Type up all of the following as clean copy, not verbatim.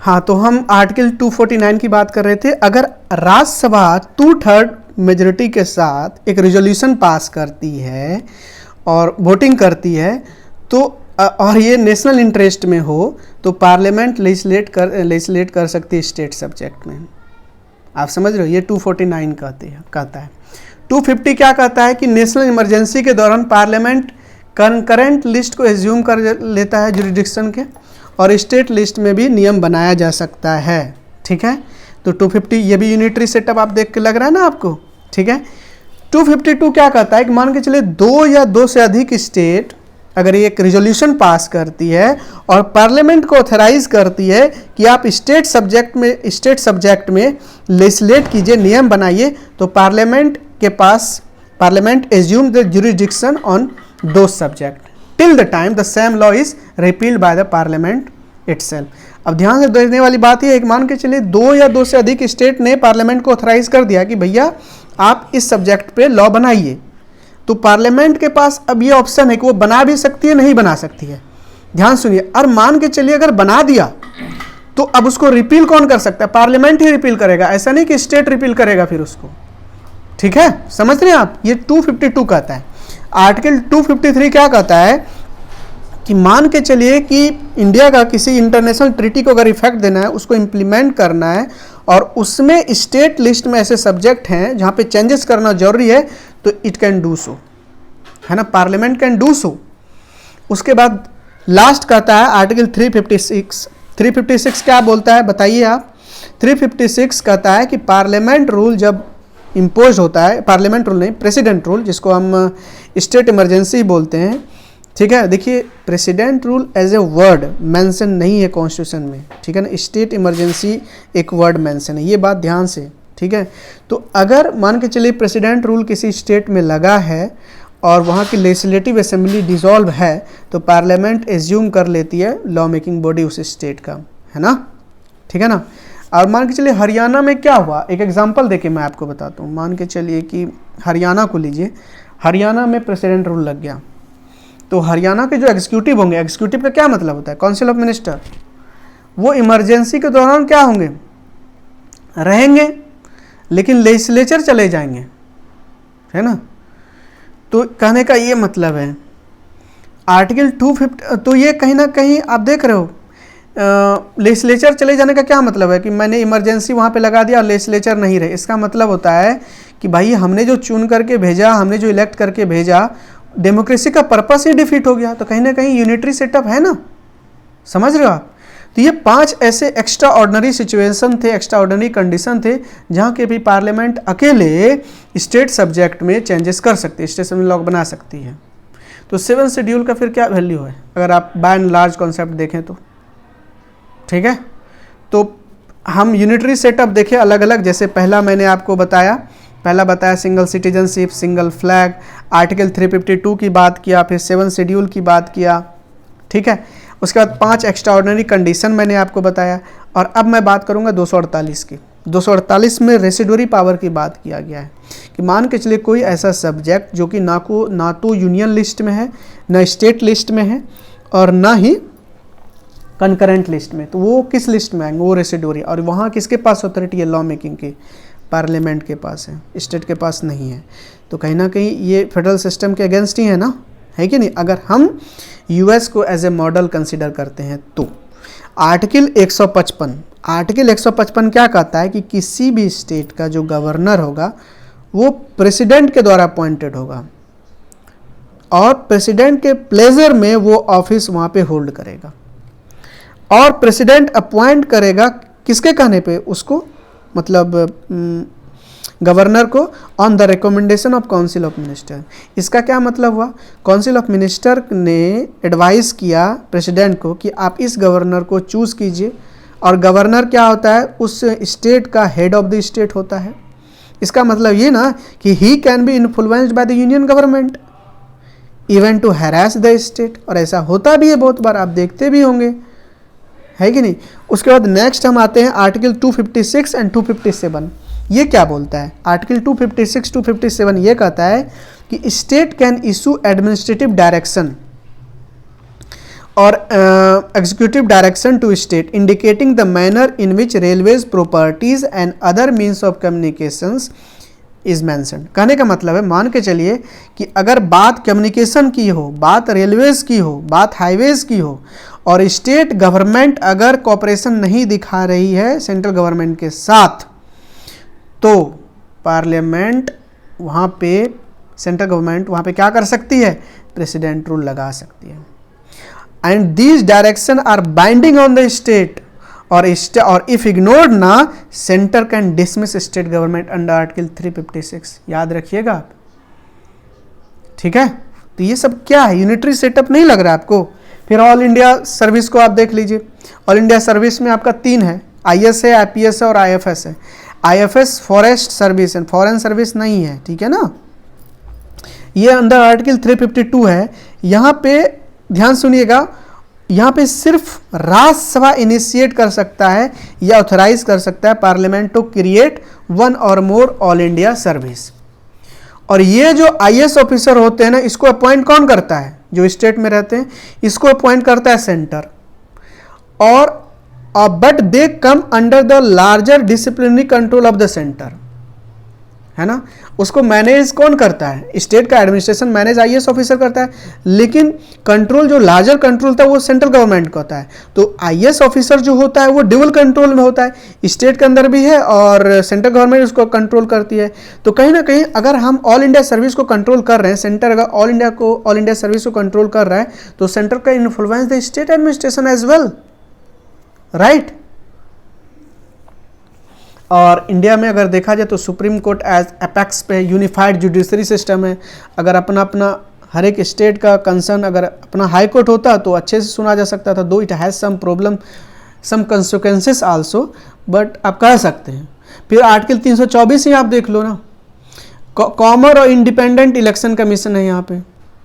हाँ, तो हम आर्टिकल 249 की बात कर रहे थे। अगर राज्यसभा 2/3 मेजोरिटी के साथ एक रेजोल्यूशन पास करती है और वोटिंग करती है तो और ये नेशनल इंटरेस्ट में हो तो पार्लियामेंट लेजिस्लेट कर सकती है स्टेट सब्जेक्ट में। आप समझ रहे हो, ये 249 कहता है। 250 क्या कहता है कि नेशनल इमरजेंसी के दौरान पार्लियामेंट कंकरेंट लिस्ट को एज्यूम कर लेता है जुरिडिक्शन के, और स्टेट लिस्ट में भी नियम बनाया जा सकता है। ठीक है, तो 250 ये भी यूनिटरी सेटअप आप देख के लग रहा है ना आपको। ठीक है, 252 क्या कहता है कि मान के चलिए 2 या 2 से अधिक स्टेट अगर एक रिजोल्यूशन पास करती है और पार्लियामेंट को ऑथराइज करती है कि आप स्टेट सब्जेक्ट में लेजिस्लेट कीजिए, नियम बनाइए, तो parliament assume the jurisdiction on those subject till the time the same law is repealed by the parliament itself. अब ध्यान से देखने वाली बात यह है कि मान के चलिए 2 या 2 से अधिक स्टेट ने पार्लियामेंट को ऑथराइज कर दिया कि भैया आप इस सब्जेक्ट पे लॉ बनाइए, तो पार्लियामेंट के पास अब ये ऑप्शन है कि वो बना भी सकती है, नहीं बना सकती है। ध्यान सुनिए, और मान के चलिए अगर बना दिया तो अब उसको रिपील कौन कर सकता है? पार्लियामेंट ही रिपील करेगा, ऐसा नहीं कि स्टेट रिपील करेगा फिर उसको। ठीक है, समझ रहे हैं आप? ये 252 कहता है। आर्टिकल 253 क्या कहता है कि मान के चलिए कि इंडिया का किसी इंटरनेशनल ट्रीटी को अगर इफेक्ट देना है, उसको इम्प्लीमेंट करना है, और उसमें स्टेट लिस्ट में ऐसे सब्जेक्ट हैं जहां पे चेंजेस करना जरूरी है, तो इट कैन डू सो, है ना, पार्लियामेंट कैन डू सो। उसके बाद लास्ट कहता है आर्टिकल 356 क्या बोलता है बताइए आप? 356 कहता है कि पार्लियामेंट रूल जब इम्पोज होता है, पार्लियामेंट रूल नहीं, प्रेसिडेंट रूल, जिसको हम स्टेट इमरजेंसी बोलते हैं। ठीक है, देखिए president rule as a word mention नहीं है कॉन्स्टिट्यूशन में, ठीक है ना, स्टेट इमरजेंसी एक वर्ड मेंशन है, ये बात ध्यान से। ठीक है, तो अगर मान के चलिए प्रेसिडेंट रूल किसी स्टेट में लगा है और वहाँ की लेजिस्लेटिव असेंबली डिसॉल्व है, तो पार्लियामेंट एज्यूम कर लेती है लॉ मेकिंग बॉडी उस स्टेट का, है ना। ठीक है ना। और मान के चलिए हरियाणा में क्या हुआ, एक एग्जांपल देके मैं आपको बताता हूँ। मान के चलिए कि हरियाणा को लीजिए, हरियाणा में प्रेसिडेंट रूल लग गया, तो हरियाणा के जो एग्जीक्यूटिव होंगे, एग्जीक्यूटिव का क्या मतलब होता है? काउंसिल ऑफ मिनिस्टर, वो इमरजेंसी के दौरान क्या होंगे? रहेंगे, लेकिन लेजिस्लेचर चले जाएंगे, है ना। तो कहने का ये मतलब है आर्टिकल 250, तो ये कहीं ना कहीं आप देख रहे हो लेजिस्लेचर चले जाने का क्या मतलब है कि मैंने इमरजेंसी वहाँ पे लगा दिया और लेजिस्लेचर नहीं रहे। इसका मतलब होता है कि भाई हमने जो चुन करके भेजा, हमने जो इलेक्ट करके भेजा, डेमोक्रेसी का पर्पस ही डिफीट हो गया। तो कहीं ना कहीं यूनिटरी सेटअप है ना, समझ रहे हो आप। तो ये 5 ऐसे एक्स्ट्रा ऑर्डिनरी सिचुएशन थे, एक्स्ट्रा ऑर्डिनरी कंडीशन थे जहाँ के भी पार्लियामेंट अकेले स्टेट सब्जेक्ट में चेंजेस कर सकती है, स्टेट असेंबली लॉ बना सकती है। तो 7 शेड्यूल का फिर क्या वैल्यू है अगर आप बाय एंड लार्ज कॉन्सेप्ट देखें तो? ठीक है, तो हम यूनिटरी सेटअप देखें अलग अलग। जैसे पहला मैंने आपको बताया single citizenship, single flag, article 352 की बात किया, फिर 7 शेड्यूल की बात किया। ठीक है, उसके बाद 5 एक्स्ट्रा ऑर्डिनरी कंडीशन मैंने आपको बताया। और अब मैं बात करूंगा 248 की। 248 में रेसिडुअरी पावर की बात किया गया है कि मान के चलिए कोई ऐसा सब्जेक्ट जो कि ना तो यूनियन लिस्ट में है, ना स्टेट लिस्ट में है, और ना ही कंकरेंट लिस्ट में, तो वो किस लिस्ट में आएंगे? वो रेसिडुअरी। और वहाँ किसके पास अथॉरिटी है लॉ मेकिंग की? पार्लियामेंट के पास है, स्टेट के पास नहीं है। तो कहीं ना कहीं ये फेडरल सिस्टम के अगेंस्ट ही है ना, है कि नहीं? अगर हम यूएस को एज ए मॉडल कंसीडर करते हैं तो आर्टिकल 155 क्या कहता है कि किसी भी स्टेट का जो गवर्नर होगा वो प्रेसिडेंट के द्वारा अपॉइंटेड होगा और प्रेसिडेंट के प्लेजर में वो ऑफिस वहाँ पे होल्ड करेगा, और प्रेसिडेंट अपॉइंट करेगा किसके कहने पे? उसको, मतलब गवर्नर को, on the recommendation of council of minister. इसका क्या मतलब हुआ? काउंसिल ऑफ मिनिस्टर ने एडवाइस किया प्रेसिडेंट को कि आप इस गवर्नर को चूज कीजिए, और गवर्नर क्या होता है? उस स्टेट का हेड ऑफ द स्टेट होता है। इसका मतलब ये ना कि he can be influenced by the union government even to harass the state, और ऐसा होता भी है बहुत बार, आप देखते भी होंगे, है कि नहीं। उसके बाद नेक्स्ट हम आते हैं आर्टिकल 256 एंड 257। ये क्या बोलता है? आर्टिकल 256 257 ये कहता है कि state can issue administrative direction और executive direction to state indicating the manner in which railways properties and other means of communications is mentioned। कहने का मतलब है, मान के चलिए कि अगर बात कम्युनिकेशन की हो, बात रेलवेज की हो, बात हाईवेज की हो, और स्टेट गवर्नमेंट अगर कॉपरेशन नहीं दिखा रही है सेंट्रल गवर्नमेंट के साथ, तो पार्लियामेंट वहाँ पे, सेंट्रल गवर्नमेंट वहाँ पे क्या कर सकती है, प्रेसिडेंट रूल लगा सकती है। And these direction are binding on the state, और इफ इग्नोर्ड ना, centre can dismiss state government under article 356। याद रखिएगा आप, ठीक है। तो ये सब क्या है, यूनिटरी सेटअप नहीं लग रहा है आपको। फिर ऑल इंडिया सर्विस को आप देख लीजिए। ऑल इंडिया सर्विस में आपका 3 है, IS है, IPS है और IFS है। IFS फॉरेस्ट सर्विस है, फॉरेन सर्विस नहीं है, ठीक है ना। ये अंडर आर्टिकल 352 है। यहाँ पे ध्यान सुनिएगा, यहाँ पे सिर्फ राज्यसभा इनिशिएट कर सकता है या ऑथराइज कर सकता है पार्लियामेंट टू क्रिएट 1 और मोर ऑल इंडिया सर्विस। और ये जो IS ऑफिसर होते हैं ना, इसको अपॉइंट कौन करता है, जो स्टेट में रहते हैं, इसको अपॉइंट करता है सेंटर। और but they come under the larger disciplinary control of the centre, है ना। उसको मैनेज कौन करता है, स्टेट का एडमिनिस्ट्रेशन मैनेज IS ऑफिसर करता है, लेकिन कंट्रोल जो लार्जर कंट्रोल था वो सेंट्रल गवर्नमेंट का होता है। तो IS ऑफिसर जो होता है वो डबल कंट्रोल में होता है, स्टेट के अंदर भी है और सेंट्रल गवर्नमेंट उसको कंट्रोल करती है। तो कहीं ना कहीं अगर हम ऑल इंडिया सर्विस को कंट्रोल कर रहे हैं, सेंटर अगर ऑल इंडिया सर्विस को कंट्रोल कर रहा है, तो सेंटर का influence the state administration as well, right. और इंडिया में अगर देखा जाए तो सुप्रीम कोर्ट एज एपेक्स पे यूनिफाइड जुडिशरी सिस्टम है। अगर अपना अपना हर एक स्टेट का कंसर्न अगर अपना हाई कोर्ट होता तो अच्छे से सुना जा सकता था। Though it has some problem, some consequences also, but आप कह सकते हैं। फिर आर्टिकल 324 ही आप देख लो ना, कॉमन और इंडिपेंडेंट इलेक्शन कमीशन है यहाँ पे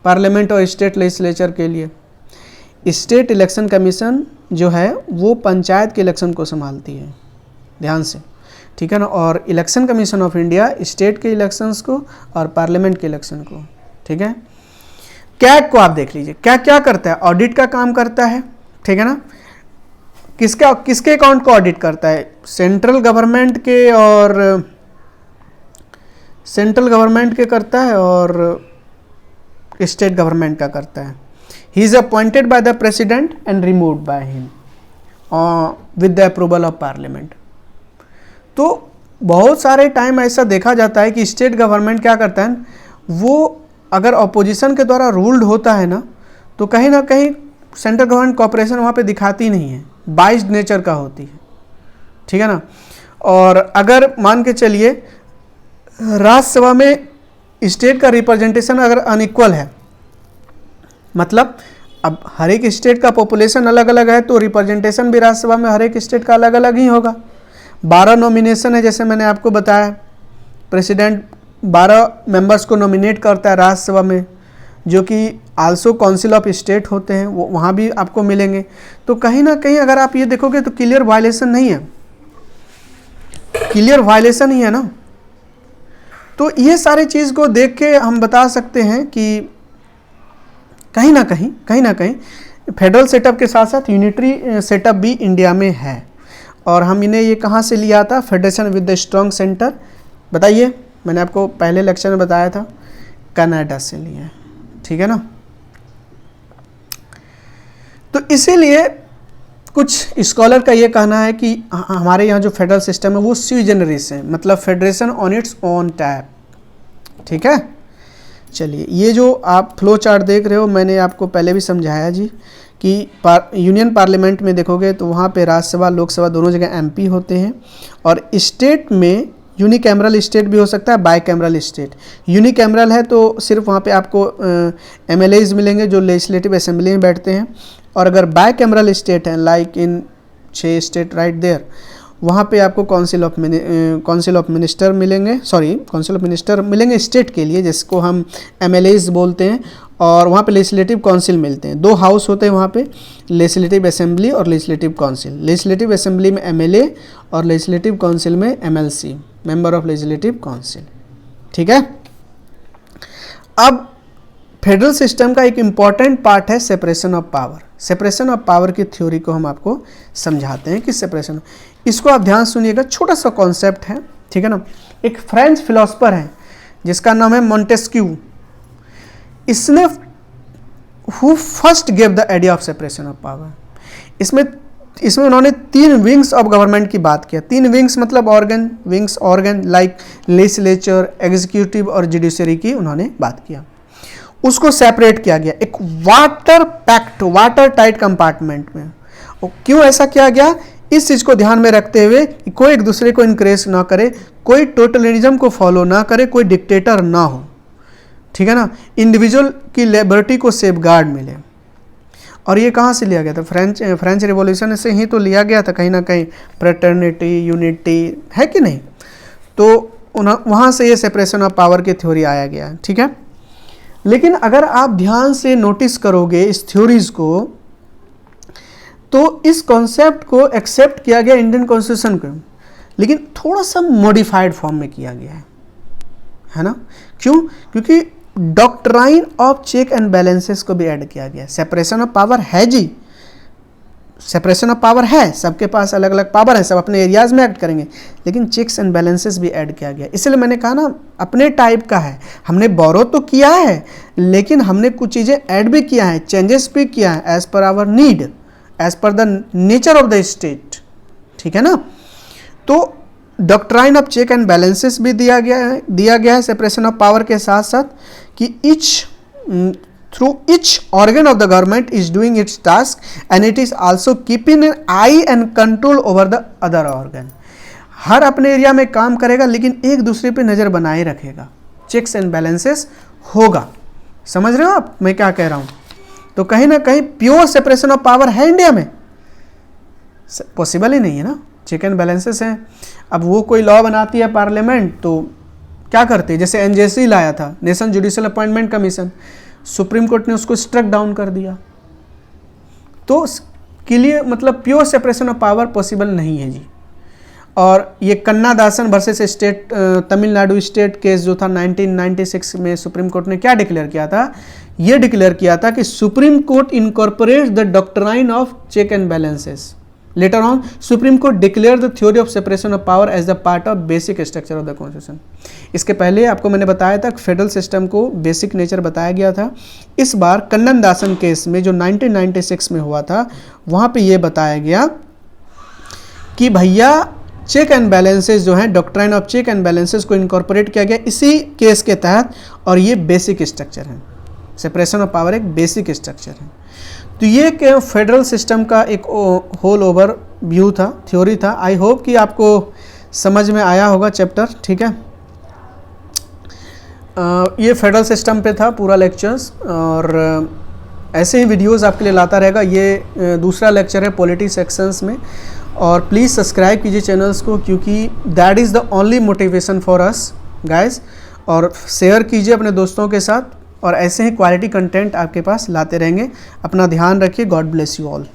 पार्लियामेंट और स्टेट लेजिस्लेचर के लिए। स्टेट इलेक्शन कमीशन जो है वो पंचायत के इलेक्शन को संभालती है, ध्यान से, ठीक है ना। और election commission of India state के इलेक्शंस को और पार्लियामेंट के इलेक्शन को, ठीक है। कैग को आप देख लीजिए, क्या क्या करता है, ऑडिट का काम करता है, ठीक है ना। किसके अकाउंट को ऑडिट करता है, सेंट्रल गवर्नमेंट के, और सेंट्रल गवर्नमेंट के करता है और स्टेट गवर्नमेंट का करता है। He is appointed by the president and removed by him with the approval of parliament. तो बहुत सारे टाइम ऐसा देखा जाता है कि स्टेट गवर्नमेंट क्या करता है, वो अगर अपोजिशन के द्वारा रूल्ड होता है ना, तो कहीं ना कहीं सेंट्रल गवर्नमेंट कॉपरेशन वहाँ पे दिखाती नहीं है, बाइस्ड नेचर का होती है, ठीक है ना। और अगर मान के चलिए राज्यसभा में स्टेट का रिप्रेजेंटेशन अगर अनइक्वल है, मतलब अब हर एक स्टेट का पॉपुलेशन अलग अलग है, तो रिप्रेजेंटेशन भी राज्यसभा में हर एक स्टेट का अलग अलग ही होगा। 12 नॉमिनेशन है, जैसे मैंने आपको बताया, प्रेसिडेंट 12 मेंबर्स को नॉमिनेट करता है राज्यसभा में, जो कि आल्सो काउंसिल ऑफ स्टेट होते हैं, वो वहाँ भी आपको मिलेंगे। तो कहीं ना कहीं अगर आप ये देखोगे तो क्लियर वायलेशन नहीं है, क्लियर वायलेशन ही है ना। तो ये सारी चीज़ को देख के हम बता सकते हैं कि कहीं ना कहीं फेडरल सेटअप के साथ साथ यूनिटरी सेटअप भी इंडिया में है। और हम इन्हें ये कहाँ से लिया था, federation with the strong centre, बताइए, मैंने आपको पहले लेक्चर में बताया था, कनाडा से लिया, ठीक है ना। तो इसीलिए कुछ स्कॉलर का ये कहना है कि हमारे यहाँ जो फेडरल सिस्टम है वो स्वी जनरिस है, मतलब federation on its own type, ठीक है। चलिए, ये जो आप फ्लो चार्ट देख रहे हो मैंने आपको पहले भी समझाया जी कि यूनियन पार्लियामेंट में देखोगे तो वहाँ पे राज्यसभा लोकसभा दोनों जगह MP होते हैं, और स्टेट में यूनिकैमरल स्टेट भी हो सकता है, बाईकैमरल स्टेट। यूनिकैमरल है तो सिर्फ वहाँ पे आपको MLAs मिलेंगे जो लेजिस्लेटिव असेंबली में बैठते हैं, और अगर बाईकैमरल स्टेट है like in 6 state right there, वहाँ पे आपको काउंसिल ऑफ मिनिस्टर मिलेंगे स्टेट के लिए, जिसको हम MLAs बोलते हैं, और वहाँ पे लेजिस्लेटिव काउंसिल मिलते हैं। 2 हाउस होते हैं वहाँ पे, लेजिस्लेटिव असेंबली और लेजिस्लेटिव काउंसिल। लेजिस्लेटिव असेंबली में MLA और लेजिस्लेटिव काउंसिल में MLC, member of legislative council, ठीक है। अब फेडरल सिस्टम का एक इम्पॉर्टेंट पार्ट है separation of power. Separation of power की थ्योरी को हम आपको समझाते हैं कि सेपरेशन, इसको आप ध्यान सुनिएगा, छोटा सा कॉन्सेप्ट है, ठीक है ना। एक फ्रेंच फिलोसफर है जिसका नाम है मॉन्टेस्क्यू, इसने who first gave the idea of separation of power. इसमें उन्होंने 3 विंग्स ऑफ गवर्नमेंट की बात किया। 3 विंग्स मतलब ऑर्गन लाइक लेजिस्लेचर, एग्जीक्यूटिव और जुडिशरी की उन्होंने बात किया। उसको सेपरेट किया गया एक वाटर टाइट कंपार्टमेंट में। और क्यों ऐसा किया गया, इस चीज को ध्यान में रखते हुए कि कोई एक दूसरे को इनकरेज ना करे, कोई टोटलिज्म को फॉलो ना करे, कोई डिक्टेटर ना हो, ठीक है ना, इंडिविजुअल की लिबर्टी को सेफगार्ड मिले। और ये कहाँ से लिया गया था, फ्रेंच रिवॉल्यूशन से ही तो लिया गया था कहीं ना कहीं, फ्रेटर्निटी, यूनिटी, है कि नहीं। तो वहाँ से ये सेपरेशन ऑफ पावर की थ्योरी आया गया, ठीक है। लेकिन अगर आप ध्यान से नोटिस करोगे इस थ्योरीज को, तो इस कॉन्सेप्ट को एक्सेप्ट किया गया इंडियन कॉन्स्टिट्यूशन को, लेकिन थोड़ा सा मॉडिफाइड फॉर्म में किया गया है ना। क्यों, क्योंकि doctrine of check and balances को भी ऐड किया गया। सेपरेशन ऑफ पावर है जी, सेपरेशन ऑफ पावर है, सबके पास अलग अलग पावर है, सब अपने एरियाज में एक्ट करेंगे, लेकिन चेक्स एंड बैलेंसेस भी ऐड किया गया। इसलिए मैंने कहा ना, अपने टाइप का है, हमने बोरो तो किया है, लेकिन हमने कुछ चीज़ें ऐड भी किया है, चेंजेस भी किया है, as per our need, as per the nature of the state, ठीक है ना। तो doctrine of check and balances भी दिया गया है सेपरेशन ऑफ पावर के साथ साथ, कि through each organ of the government is doing its task and it is also keeping an eye and control over the other organ। हर अपने area में काम करेगा, लेकिन एक दूसरे पे नज़र बनाए रखेगा, चेक्स एंड बैलेंसेस होगा। समझ रहे हो आप मैं क्या कह रहा हूँ। तो कहीं ना कहीं प्योर सेपरेशन ऑफ पावर है इंडिया में, पॉसिबल ही नहीं है ना, चेक एंड बैलेंसेस हैं। अब वो कोई लॉ बनाती है पार्लियामेंट, तो क्या करते हैं, जैसे एनजेसी लाया था, national judicial appointment commission, supreme court ने उसको स्ट्रक डाउन कर दिया। तो के लिए मतलब pure separation of power possible नहीं है जी। और ये Kannadasan versus state Tamil Nadu state case जो था 1996 में, सुप्रीम कोर्ट ने क्या डिक्लेयर किया था, ये डिक्लेयर किया था कि supreme court incorporates the doctrine of check and balances. Later on, Supreme Court declared the theory of separation of power as the part of basic structure of the Constitution। इसके पहले आपको मैंने बताया था फेडरल सिस्टम को basic nature बताया गया था। इस बार कन्नन दासन केस में जो 1996 में हुआ था, वहाँ पे ये बताया गया कि भैया चेक एंड बैलेंसेस जो हैं, doctrine of check and balances को इनकॉर्पोरेट किया गया इसी केस के तहत, और ये बेसिक स्ट्रक्चर है। सेपरेशन ऑफ पावर एक बेसिक स्ट्रक्चर है। तो ये फेडरल सिस्टम का एक होल ओवर व्यू था, थ्योरी था। आई होप कि आपको समझ में आया होगा चैप्टर, ठीक है। ये फेडरल सिस्टम पे था पूरा लेक्चर्स, और ऐसे ही वीडियोस आपके लिए लाता रहेगा। ये दूसरा लेक्चर है पॉलिटी सेक्शंस में, और प्लीज़ सब्सक्राइब कीजिए चैनल्स को, क्योंकि that is the only motivation for us guys. और शेयर कीजिए अपने दोस्तों के साथ, और ऐसे ही क्वालिटी कंटेंट आपके पास लाते रहेंगे। अपना ध्यान रखिए। God bless you all.